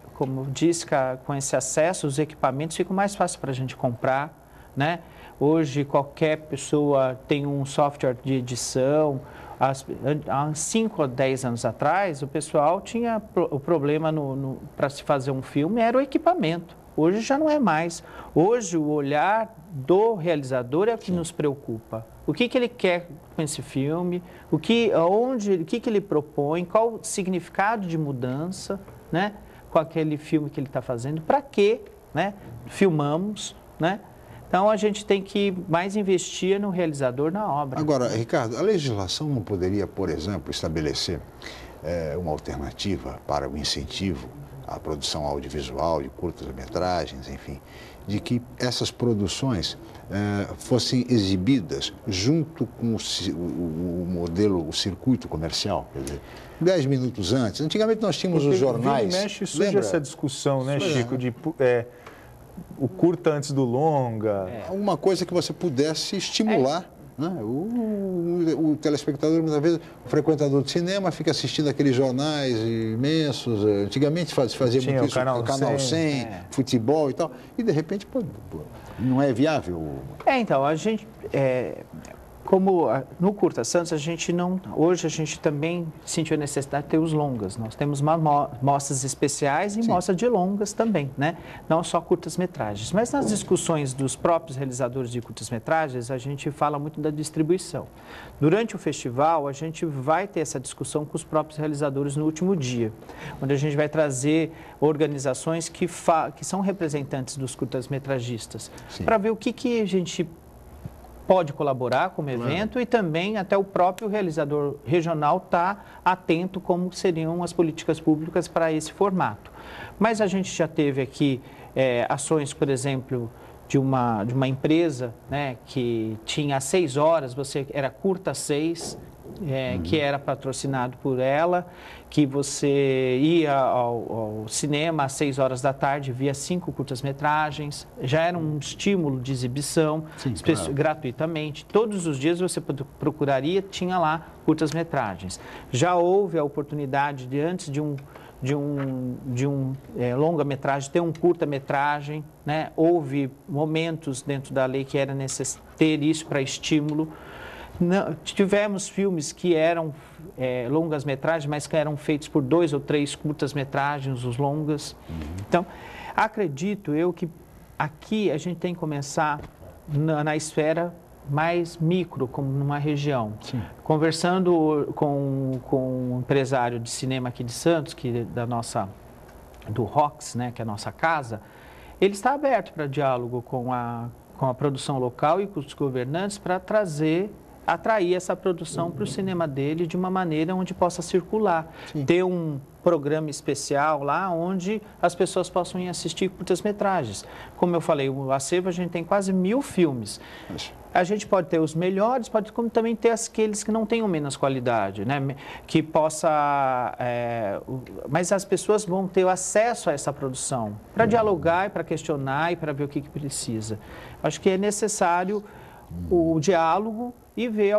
disse, com esse acesso, os equipamentos ficam mais fáceis para a gente comprar, né? Hoje qualquer pessoa tem um software de edição. Há 5 ou 10 anos atrás, o pessoal tinha o problema para se fazer um filme, era o equipamento. Hoje já não é mais. Hoje o olhar do realizador é o que nos preocupa. O que ele quer com esse filme, o que ele propõe, qual o significado de mudança, né, com aquele filme que ele está fazendo, para que, né, filmamos, né? Então a gente tem que mais investir no realizador, na obra. Agora, Ricardo, a legislação não poderia, por exemplo, estabelecer uma alternativa para o incentivo à produção audiovisual, de curtas-metragens, enfim, de que essas produções fossem exibidas junto com o modelo, o circuito comercial, quer dizer, 10 minutos antes. Antigamente nós tínhamos os jornais. Vira e mexe, surge essa discussão, né, Chico, de o curta antes do longa. Alguma coisa que você pudesse estimular. Né? O telespectador, muitas vezes, o frequentador de cinema, fica assistindo aqueles jornais imensos. Antigamente fazia muito isso, o Canal 100, futebol e tal. E, de repente, não é viável. Então, a gente... Como no Curta Santos, hoje a gente também sentiu a necessidade de ter os longas. Nós temos mostras especiais e mostras de longas também, né? Não só curtas-metragens. Mas nas discussões dos próprios realizadores de curtas-metragens, a gente fala muito da distribuição. Durante o festival, a gente vai ter essa discussão com os próprios realizadores no último dia, onde a gente vai trazer organizações que são representantes dos curtas-metragistas, para ver o que a gente pode colaborar como evento e também até o próprio realizador regional está atento como seriam as políticas públicas para esse formato. Mas a gente já teve aqui ações, por exemplo, de uma empresa, né, que tinha 6 horas, era curta 6, que era patrocinado por ela, que você ia ao cinema às 6 horas da tarde, via 5 curtas-metragens, já era um estímulo de exibição, gratuitamente. Todos os dias você procuraria, tinha lá curtas-metragens. Já houve a oportunidade de, antes de um longa-metragem, ter um curta-metragem, né? Houve momentos dentro da lei que era necessário ter isso para estímulo. Tivemos filmes que eram longas-metragens, mas que eram feitos por 2 ou 3 curtas-metragens, os longas. Então, acredito eu que aqui a gente tem que começar na esfera mais micro, como numa região. Conversando com um empresário de cinema aqui de Santos, do ROX, né, que é a nossa casa, ele está aberto para diálogo com a produção local e com os governantes para atrair essa produção para o cinema dele de uma maneira onde possa circular. Ter um programa especial lá onde as pessoas possam ir assistir curtas-metragens. Como eu falei, o acervo a gente tem quase 1000 filmes. A gente pode ter os melhores, como também ter aqueles que não tenham menos qualidade, né? Que possa... mas as pessoas vão ter acesso a essa produção para dialogar e para questionar e para ver o que precisa. Acho que é necessário o diálogo e ver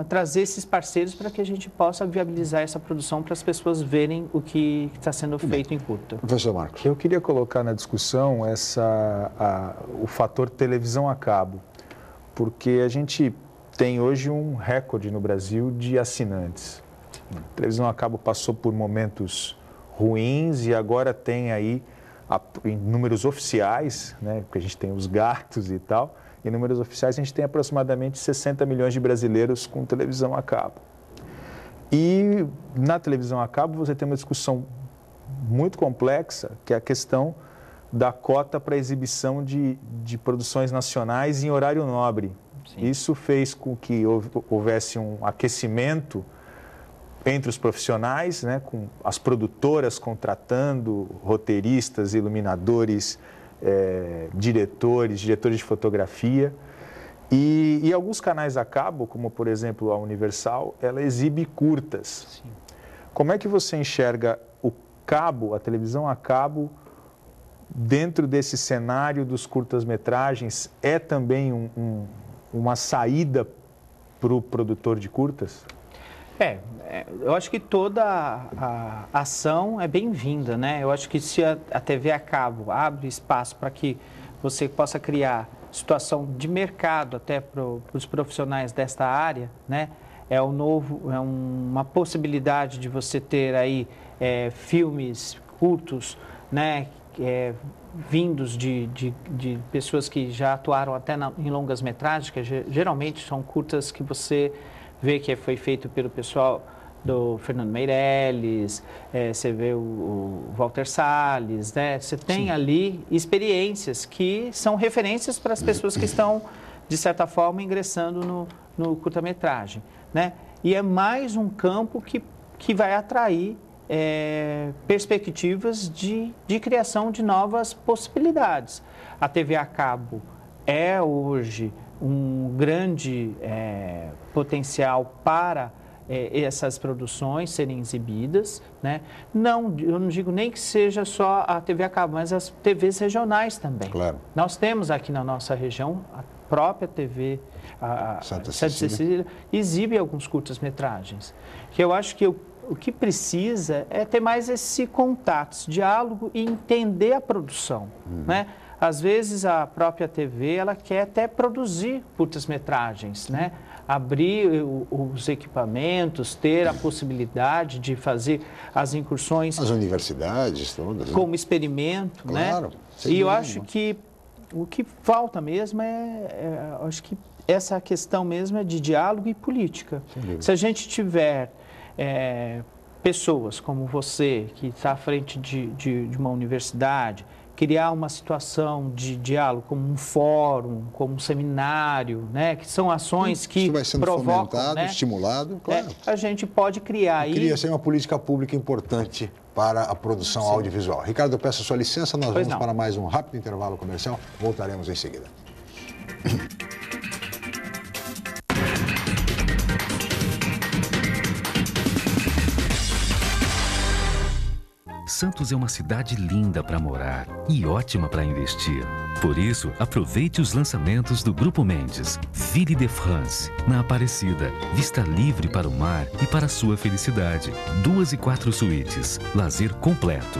trazer esses parceiros para que a gente possa viabilizar essa produção para as pessoas verem o que está sendo feito em curta. Professor Marcos. Eu queria colocar na discussão o fator televisão a cabo, porque a gente tem hoje um recorde no Brasil de assinantes. A televisão a cabo passou por momentos ruins e agora tem aí, em números oficiais, né, porque a gente tem os gatos e tal, em números oficiais, a gente tem aproximadamente 60 milhões de brasileiros com televisão a cabo. E na televisão a cabo você tem uma discussão muito complexa, que é a questão da cota para exibição de produções nacionais em horário nobre. Isso fez com que houvesse um aquecimento entre os profissionais, né, com as produtoras contratando roteiristas, iluminadores, diretores de fotografia e alguns canais a cabo, como por exemplo a Universal, ela exibe curtas. Como é que você enxerga o cabo, a televisão a cabo, dentro desse cenário dos curtas-metragens? É também uma saída para o produtor de curtas? Eu acho que toda a ação é bem-vinda, né? Eu acho que se a TV a cabo abre espaço para que você possa criar situação de mercado até para os profissionais desta área, né? É uma possibilidade de você ter aí filmes curtos, né? Vindos de pessoas que já atuaram até em longas metragens, que geralmente são curtas que você vê que foi feito pelo pessoal do Fernando Meirelles, você vê o Walter Salles, né? Você tem ali experiências que são referências para as pessoas que estão, de certa forma, ingressando no curta-metragem, né? E é mais um campo que que vai atrair perspectivas de criação de novas possibilidades. A TV a cabo é hoje um grande potencial para essas produções serem exibidas, né? Eu não digo nem que seja só a TV a cabo, mas as TVs regionais também. Claro. Nós temos aqui na nossa região a própria TV Santa Cecília exibe alguns curtas-metragens, que eu acho que o que precisa é ter mais esse contato, esse diálogo e entender a produção, né? Às vezes a própria TV, ela quer até produzir curtas-metragens, né? Abrir os equipamentos, ter a possibilidade de fazer as incursões... As universidades todas. Como experimento, claro, né? E eu acho que o que falta mesmo acho que essa questão mesmo é de diálogo e política. Se a gente tiver pessoas como você, que está à frente de uma universidade, criar uma situação de diálogo, como um fórum, como um seminário, né? Que são ações que isso vai sendo provocam, fomentado, né? Estimulado, claro. A gente pode criar aí... Cria ser uma política pública importante para a produção audiovisual. Ricardo, eu peço a sua licença, nós vamos para mais um rápido intervalo comercial, voltaremos em seguida. Santos é uma cidade linda para morar e ótima para investir. Por isso, aproveite os lançamentos do Grupo Mendes. Ville de France, na Aparecida. Vista livre para o mar e para a sua felicidade. 2 e 4 suítes. Lazer completo.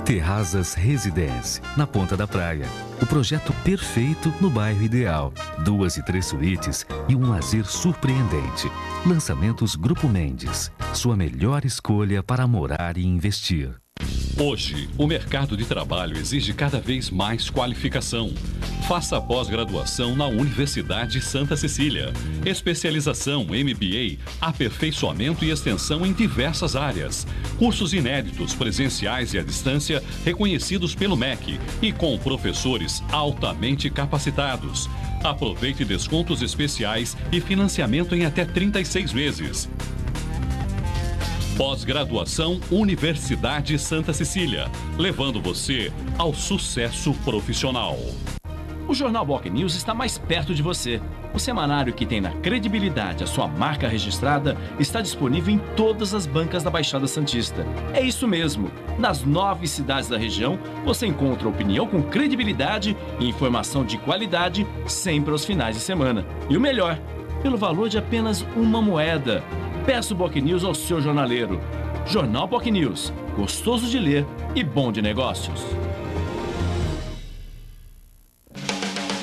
Terrazas Residence, na Ponta da Praia. O projeto perfeito no bairro ideal. 2 e 3 suítes e um lazer surpreendente. Lançamentos Grupo Mendes. Sua melhor escolha para morar e investir. Hoje, o mercado de trabalho exige cada vez mais qualificação. Faça a pós-graduação na Universidade Santa Cecília. Especialização, MBA, aperfeiçoamento e extensão em diversas áreas. Cursos inéditos, presenciais e à distância, reconhecidos pelo MEC e com professores altamente capacitados. Aproveite descontos especiais e financiamento em até 36 meses. Pós-graduação Universidade Santa Cecília, levando você ao sucesso profissional. O Jornal Boc News está mais perto de você. O semanário que tem na credibilidade a sua marca registrada está disponível em todas as bancas da Baixada Santista. É isso mesmo. Nas 9 cidades da região, você encontra opinião com credibilidade e informação de qualidade sempre aos finais de semana. E o melhor, pelo valor de apenas uma moeda. Peça o Boc News ao seu jornaleiro. Jornal Boc News, gostoso de ler e bom de negócios.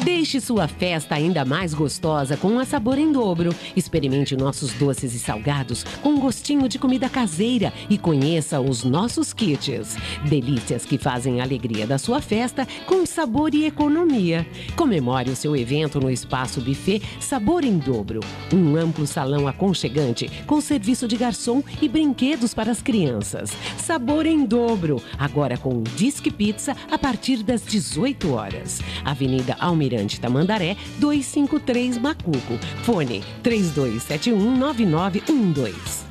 Deixe sua festa ainda mais gostosa com a Sabor em Dobro. Experimente nossos doces e salgados com gostinho de comida caseira e conheça os nossos kits. Delícias que fazem a alegria da sua festa com sabor e economia. Comemore o seu evento no Espaço Buffet Sabor em Dobro. Um amplo salão aconchegante com serviço de garçom e brinquedos para as crianças. Sabor em Dobro, agora com Disque Pizza a partir das 18 horas. Avenida Almirante Tamandaré, 253 Macuco. Fone 32719912.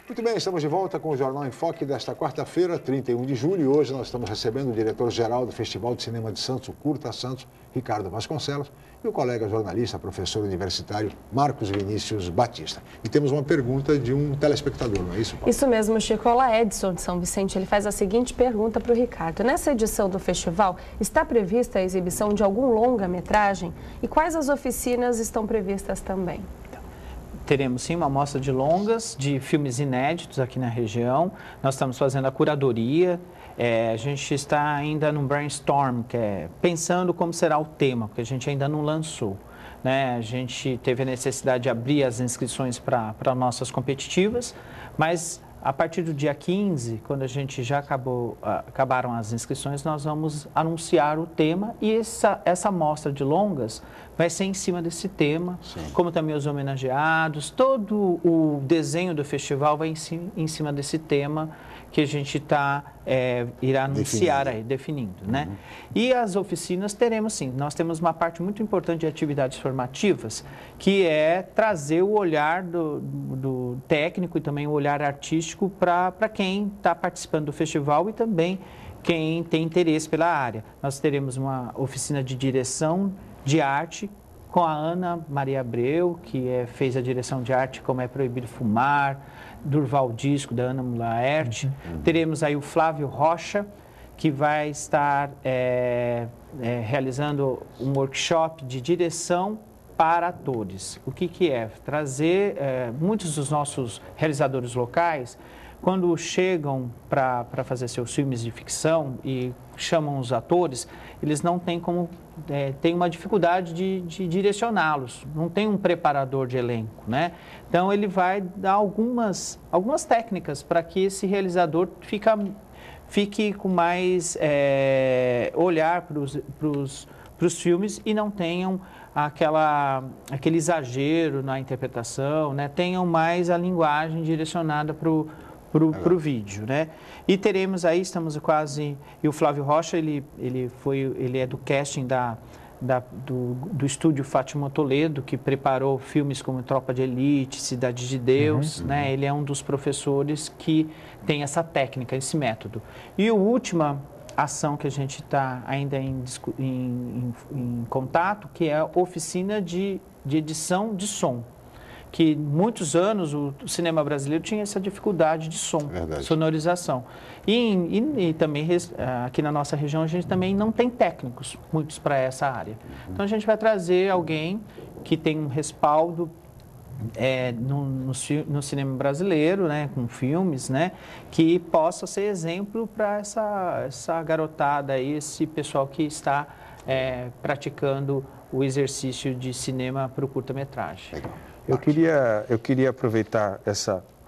Muito bem, estamos de volta com o Jornal em Foque desta quarta-feira, 31 de julho. E hoje nós estamos recebendo o diretor-geral do Festival de Cinema de Santos, o Curta Santos, Ricardo Vasconcelos, e o colega jornalista, professor universitário, Marcos Vinícius Batista. E temos uma pergunta de um telespectador, não é isso, Paulo? Isso mesmo, Chico. Olá, Edson de São Vicente. Ele faz a seguinte pergunta para o Ricardo. Nessa edição do festival, está prevista a exibição de algum longa-metragem? E quais as oficinas estão previstas também? Teremos sim uma amostra de longas, de filmes inéditos aqui na região. Nós estamos fazendo a curadoria. A gente está ainda no brainstorm, que é pensando como será o tema, porque a gente ainda não lançou, né? A gente teve a necessidade de abrir as inscrições para nossas competitivas, mas a partir do dia 15, quando a gente já acabaram as inscrições, nós vamos anunciar o tema e essa amostra de longas vai ser em cima desse tema, sim, como também os homenageados, todo o desenho do festival vai em cima desse tema, que a gente irá anunciar aí, definindo, né? E as oficinas teremos sim, nós temos uma parte muito importante de atividades formativas, que é trazer o olhar do técnico e também o olhar artístico para quem está participando do festival e também quem tem interesse pela área. Nós teremos uma oficina de direção de arte com a Ana Maria Abreu, que fez a direção de arte Como é Proibido Fumar, Durval Disco, da Ana Mulaerte. Teremos aí o Flávio Rocha, que vai estar realizando um workshop de direção para atores. O que é? Trazer muitos dos nossos realizadores locais, quando chegam para fazer seus filmes de ficção e chamam os atores, eles não têm como, tem uma dificuldade de direcioná-los, não tem um preparador de elenco, né? Então, ele vai dar algumas técnicas para que esse realizador fique com mais olhar para os filmes e não tenham aquele exagero na interpretação, né? Tenham mais a linguagem direcionada para o vídeo, né? E teremos aí, estamos quase... E o Flávio Rocha, ele é do casting do estúdio Fátima Toledo, que preparou filmes como Tropa de Elite, Cidade de Deus, né? Ele é um dos professores que tem essa técnica, esse método. E a última ação que a gente está ainda em contato, que é a oficina de edição de som, que muitos anos o cinema brasileiro tinha essa dificuldade de som, sonorização. E também aqui na nossa região a gente também não tem técnicos, muitos para essa área. Então a gente vai trazer alguém que tem um respaldo no cinema brasileiro, né, com filmes, né, que possa ser exemplo para essa garotada aí, esse pessoal que está praticando o exercício de cinema para o curta-metragem. Eu queria aproveitar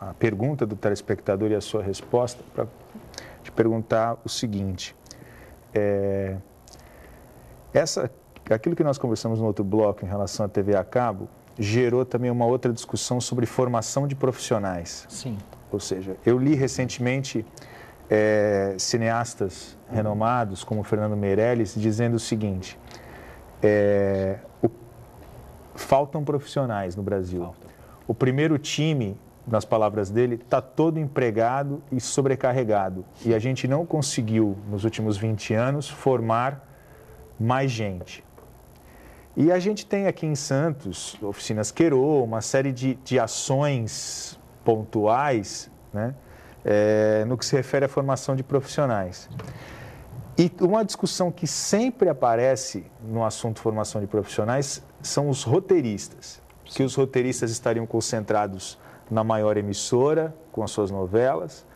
a pergunta do telespectador e a sua resposta para te perguntar o seguinte. Aquilo que nós conversamos no outro bloco em relação à TV a cabo gerou também uma outra discussão sobre formação de profissionais. Sim. Ou seja, eu li recentemente cineastas renomados como Fernando Meirelles dizendo o seguinte: faltam profissionais no Brasil. O primeiro time, nas palavras dele, está todo empregado e sobrecarregado. E a gente não conseguiu, nos últimos 20 anos, formar mais gente. E a gente tem aqui em Santos, oficinas Querô, uma série de ações pontuais, né, no que se refere à formação de profissionais. E uma discussão que sempre aparece no assunto formação de profissionais são os roteiristas, que os roteiristas estariam concentrados na maior emissora, com as suas novelas,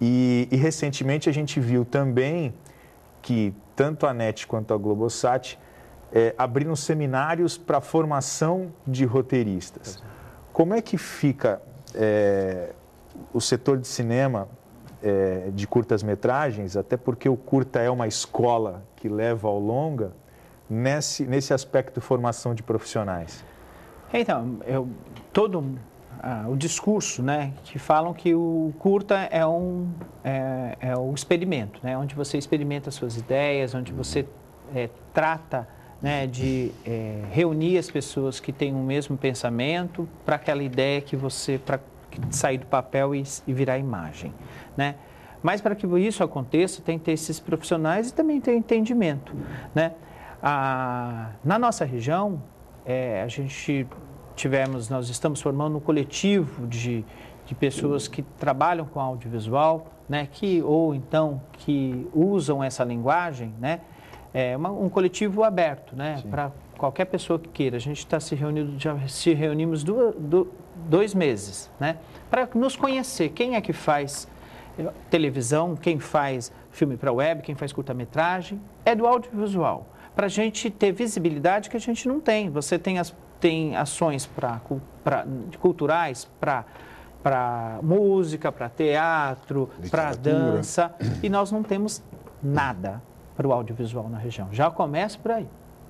e recentemente a gente viu também que tanto a NET quanto a Globosat abriram seminários para a formação de roteiristas. Como é que fica o setor de cinema de curtas-metragens, até porque o curta é uma escola que leva ao longa, nesse aspecto de formação de profissionais? Então, o discurso, né, que falam que o curta é o experimento, né, onde você experimenta as suas ideias, onde você trata, né, de reunir as pessoas que têm o mesmo pensamento para aquela ideia para sair do papel e virar imagem, né? Mas para que isso aconteça, tem que ter esses profissionais e também ter entendimento, né? Na nossa região, nós estamos formando um coletivo de pessoas que trabalham com audiovisual, né, que usam essa linguagem, né? Um coletivo aberto, né, para qualquer pessoa que queira. A gente está se reunindo, já se reunimos 2 meses, né, para nos conhecer. Quem é que faz televisão, quem faz filme para web, quem faz curta-metragem, é do audiovisual. Para a gente ter visibilidade que a gente não tem. Você tem ações culturais para música, para teatro, para dança, e nós não temos nada para o audiovisual na região. Já começa por aí.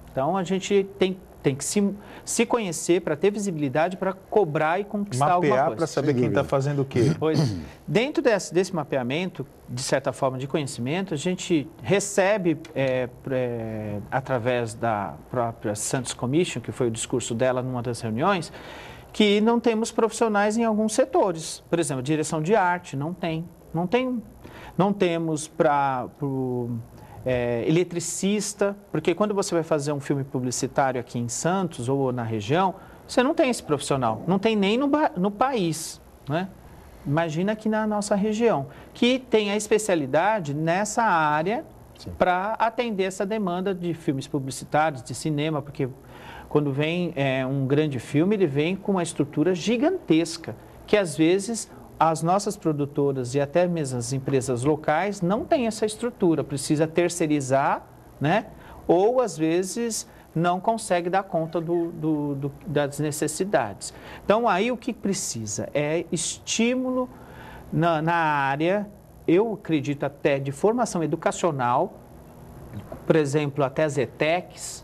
Então, a gente tem tem que se conhecer para ter visibilidade, para cobrar e conquistar alguma coisa. Mapear para saber quem está fazendo o quê. Pois, dentro desse mapeamento, de certa forma, de conhecimento, a gente recebe, através da própria Santos Commission, que foi o discurso dela numa das reuniões, que não temos profissionais em alguns setores. Por exemplo, direção de arte, não temos para eletricista, porque quando você vai fazer um filme publicitário aqui em Santos ou na região, você não tem esse profissional, não tem nem no país, né? Imagina aqui na nossa região, que tem a especialidade nessa área para atender essa demanda de filmes publicitários, de cinema, porque quando vem um grande filme, ele vem com uma estrutura gigantesca, que às vezes as nossas produtoras e até mesmo as empresas locais não têm essa estrutura, precisa terceirizar, né? Ou às vezes não consegue dar conta das necessidades. Então, aí o que precisa é estímulo na área, eu acredito até de formação educacional, por exemplo, até as ETECs,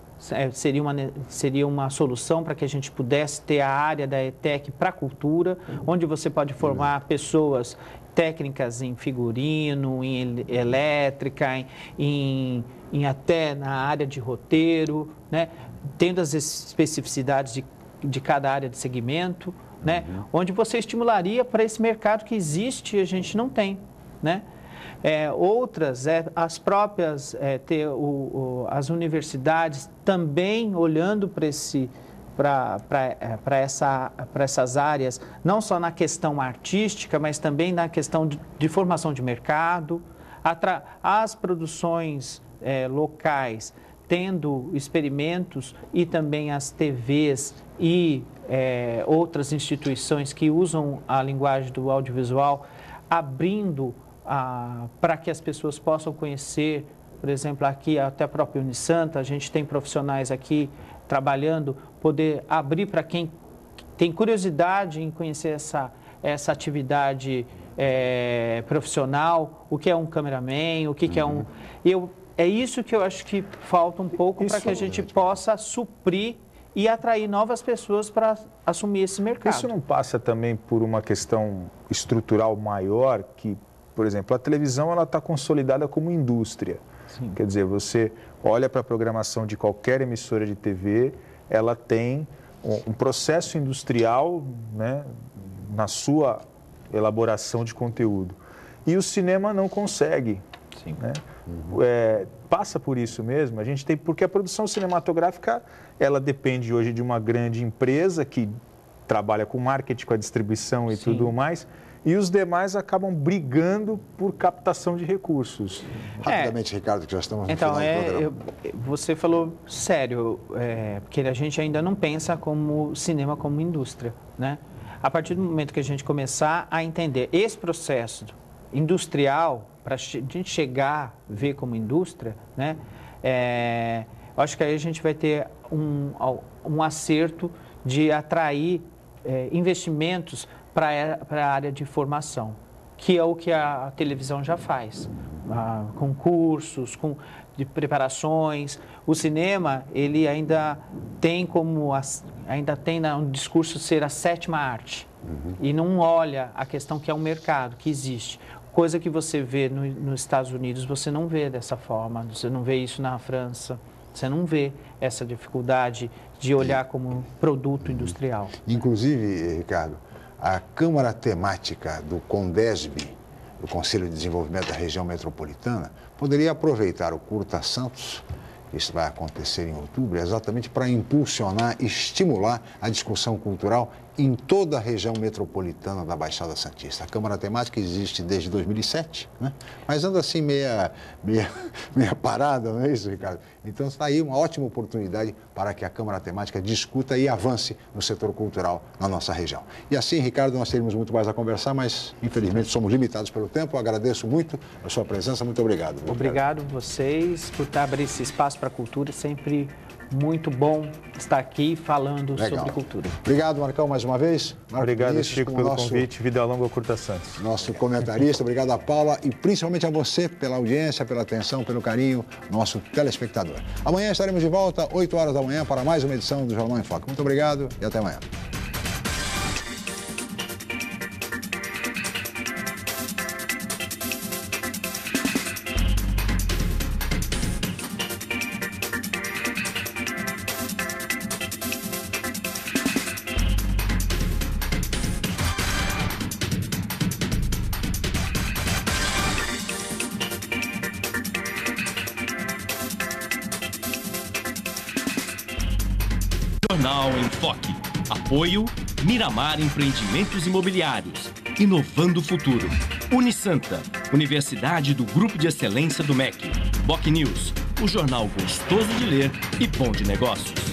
seria uma solução para que a gente pudesse ter a área da ETEC para a cultura, onde você pode formar pessoas técnicas em figurino, em elétrica, em até na área de roteiro, né? Tendo as especificidades de cada área de segmento, né? Onde você estimularia para esse mercado que existe e a gente não tem, né? Outras, as próprias, as universidades também olhando para essas áreas, não só na questão artística, mas também na questão de formação de mercado, as produções locais tendo experimentos e também as TVs e outras instituições que usam a linguagem do audiovisual, abrindo para que as pessoas possam conhecer, por exemplo, aqui até a própria Unisanta, a gente tem profissionais aqui trabalhando, poder abrir para quem tem curiosidade em conhecer essa atividade profissional, o que é um cameraman, o que é um... É isso que eu acho que falta um pouco para que a gente possa suprir e atrair novas pessoas para assumir esse mercado. Isso não passa também por uma questão estrutural maior que, por exemplo, a televisão ela está consolidada como indústria. Sim. Quer dizer, você olha para a programação de qualquer emissora de TV, ela tem um processo industrial, né, na sua elaboração de conteúdo. E o cinema não consegue. Sim. Né? Passa por isso mesmo. A gente tem, porque a produção cinematográfica ela depende hoje de uma grande empresa que trabalha com marketing, com a distribuição e Sim. tudo mais. E os demais acabam brigando por captação de recursos. Rapidamente, Ricardo, que já estamos no final do programa. Você falou sério, porque a gente ainda não pensa como cinema como indústria, né? A partir do momento que a gente começar a entender esse processo industrial, para a gente chegar, ver como indústria, né? Acho que aí a gente vai ter um acerto de atrair investimentos para a área de formação, que é o que a televisão já faz, com cursos, de preparações. O cinema, ele ainda tem no discurso ser a 7ª arte, e não olha a questão que é um mercado, que existe. Coisa que você vê nos Estados Unidos, você não vê dessa forma, você não vê isso na França, você não vê essa dificuldade de olhar como produto industrial. Inclusive, Ricardo, a Câmara Temática do CONDESB, do Conselho de Desenvolvimento da Região Metropolitana, poderia aproveitar o Curta Santos, isso vai acontecer em outubro, exatamente para impulsionar, estimular a discussão cultural em toda a região metropolitana da Baixada Santista. A Câmara Temática existe desde 2007, né? Mas anda assim meia parada, não é isso, Ricardo? Então está aí uma ótima oportunidade para que a Câmara Temática discuta e avance no setor cultural na nossa região. E assim, Ricardo, nós teríamos muito mais a conversar, mas infelizmente somos limitados pelo tempo. Eu agradeço muito a sua presença, muito obrigado. Obrigado a vocês por abrir esse espaço para a cultura, sempre muito bom estar aqui falando sobre cultura. Obrigado, Marcão, mais uma vez. Obrigado, Vinícius, Chico, pelo convite. Vida longa ao Curta Santos. Nosso comentarista, obrigado a Paula e principalmente a você pela audiência, pela atenção, pelo carinho, nosso telespectador. Amanhã estaremos de volta, 8 horas da manhã, para mais uma edição do Jornal em Foque. Muito obrigado e até amanhã. Jornal em Foque. Apoio Miramar Empreendimentos Imobiliários. Inovando o futuro. Unisanta, Universidade do Grupo de Excelência do MEC. BocNews, o jornal gostoso de ler e bom de negócios.